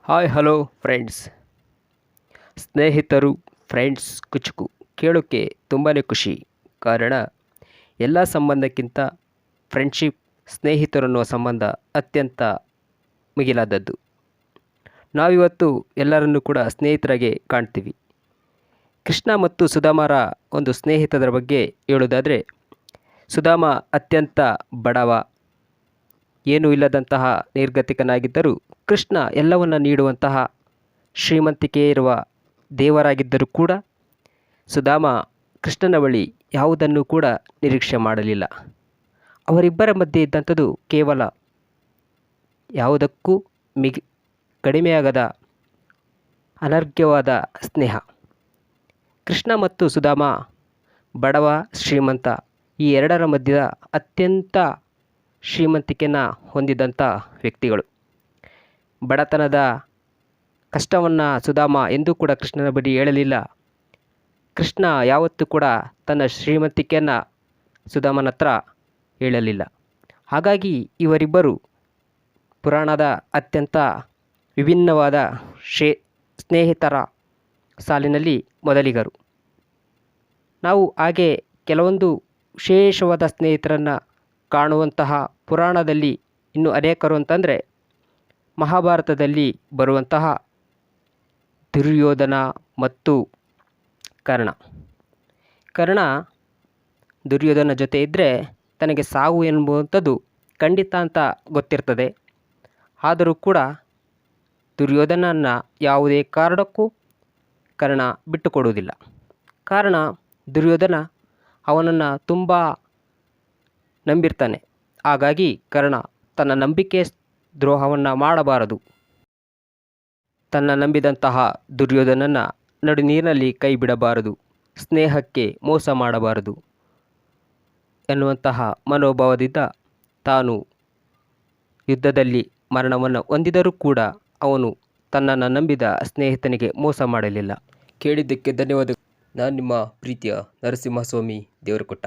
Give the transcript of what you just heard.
Hi hello friends. ಸ್ನೇಹಿತರು friends ಕುಚುಕು ಕೇಳೋಕ್ಕೆ ತುಂಬಾ ಖುಷಿ. ಕಾರಣ ಎಲ್ಲ ಸಂಬಂಧಕ್ಕಿಂತ ಫ್ರೆಂಡ್ಶಿಪ್ ಸ್ನೇಹಿತರನ್ನುವ ಸಂಬಂಧ ಅತ್ಯಂತ ಮಿಗಿಲಾದದ್ದು. ನಾವಿವತ್ತು ಎಲ್ಲರನ್ನೂ ಕೂಡ ಸ್ನೇಹಿತರಾಗೆ ಕಾಣ್ತೀವಿ. ಕೃಷ್ಣ ಮತ್ತು ಸುಧಾಮರ ಒಂದು ಸ್ನೇಹಿತದ ಬಗ್ಗೆ ಹೇಳೋದಾದರೆ, ಸುಧಾಮ ಅತ್ಯಂತ ಬಡವ, ಏನೂ ಇಲ್ಲದಂತಹ ನಿರ್ಗತಿಕನಾಗಿದ್ದರೂ ಕೃಷ್ಣ ಎಲ್ಲವನ್ನು ನೀಡುವಂತಹ ಶ್ರೀಮಂತಿಕೆ ಇರುವ ದೇವರಾಗಿದ್ದರೂ ಕೂಡ ಸುಧಾಮ ಕೃಷ್ಣನ ಬಳಿ ಯಾವುದನ್ನು ಕೂಡ ನಿರೀಕ್ಷೆ ಮಾಡಲಿಲ್ಲ. ಅವರಿಬ್ಬರ ಮಧ್ಯೆ ಇದ್ದಂಥದ್ದು ಕೇವಲ ಯಾವುದಕ್ಕೂ ಕಡಿಮೆಯಾಗದ ಅನರ್ಘ್ಯವಾದ ಸ್ನೇಹ. ಕೃಷ್ಣ ಮತ್ತು ಸುಧಾಮ ಬಡವ ಶ್ರೀಮಂತ ಈ ಎರಡರ ಮಧ್ಯದ ಅತ್ಯಂತ ಶ್ರೀಮಂತಿಕೆಯನ್ನು ಹೊಂದಿದಂಥ ವ್ಯಕ್ತಿಗಳು. ಬಡತನದ ಕಷ್ಟವನ್ನು ಸುಧಾಮ ಎಂದೂ ಕೂಡ ಕೃಷ್ಣನ ಬಳಿ ಹೇಳಲಿಲ್ಲ. ಕೃಷ್ಣ ಯಾವತ್ತೂ ಕೂಡ ತನ್ನ ಶ್ರೀಮಂತಿಕೆಯನ್ನು ಸುಧಾಮನ ಹತ್ರ ಹೇಳಲಿಲ್ಲ. ಹಾಗಾಗಿ ಇವರಿಬ್ಬರು ಪುರಾಣದ ಅತ್ಯಂತ ವಿಭಿನ್ನವಾದ ಸ್ನೇಹಿತರ ಸಾಲಿನಲ್ಲಿ ಮೊದಲಿಗರು. ನಾವು ಹಾಗೆ ಕೆಲವೊಂದು ವಿಶೇಷವಾದ ಸ್ನೇಹಿತರನ್ನು ಕಾಣುವಂತಹ ಪುರಾಣದಲ್ಲಿ ಇನ್ನೂ ಅನೇಕರು ಅಂತಂದರೆ, ಮಹಾಭಾರತದಲ್ಲಿ ಬರುವಂತಹ ದುರ್ಯೋಧನ ಮತ್ತು ಕರ್ಣ. ಕರ್ಣ ದುರ್ಯೋಧನ ಜೊತೆ ಇದ್ದರೆ ತನಗೆ ಸಾವು ಎನ್ನುವಂಥದ್ದು ಖಂಡಿತ ಅಂತ ಗೊತ್ತಿರ್ತದೆ. ಆದರೂ ಕೂಡ ದುರ್ಯೋಧನನ ಯಾವುದೇ ಕಾರಣಕ್ಕೂ ಕರ್ಣ ಬಿಟ್ಟುಕೊಡುವುದಿಲ್ಲ. ಕಾರಣ ದುರ್ಯೋಧನ ಅವನನ್ನು ತುಂಬ ನಂಬಿರ್ತಾನೆ. ಹಾಗಾಗಿ ಕರ್ಣ ತನ್ನ ನಂಬಿಕೆ ದ್ರೋಹವನ್ನು ಮಾಡಬಾರದು. ತನ್ನ ನಂಬಿದಂತಹ ದುರ್ಯೋಧನನ ನಡು ನೀರಿನಲ್ಲಿ ಕೈ ಬಿಡಬಾರದು, ಸ್ನೇಹಕ್ಕೆ ಮೋಸ ಮಾಡಬಾರದು ಎನ್ನುವಂತಹ ಮನೋಭಾವದಿಂದ ತಾನು ಯುದ್ಧದಲ್ಲಿ ಮರಣವನ್ನು ಹೊಂದಿದರೂ ಕೂಡ ಅವನು ತನ್ನನ್ನು ನಂಬಿದ ಸ್ನೇಹಿತನಿಗೆ ಮೋಸ ಮಾಡಲಿಲ್ಲ. ಕೇಳಿದ್ದಕ್ಕೆ ಧನ್ಯವಾದಗಳು. ನಾನು ನಿಮ್ಮ ಪ್ರೀತಿಯ ನರಸಿಂಹಸ್ವಾಮಿ ದೇವರಕೊಟ್ಟ.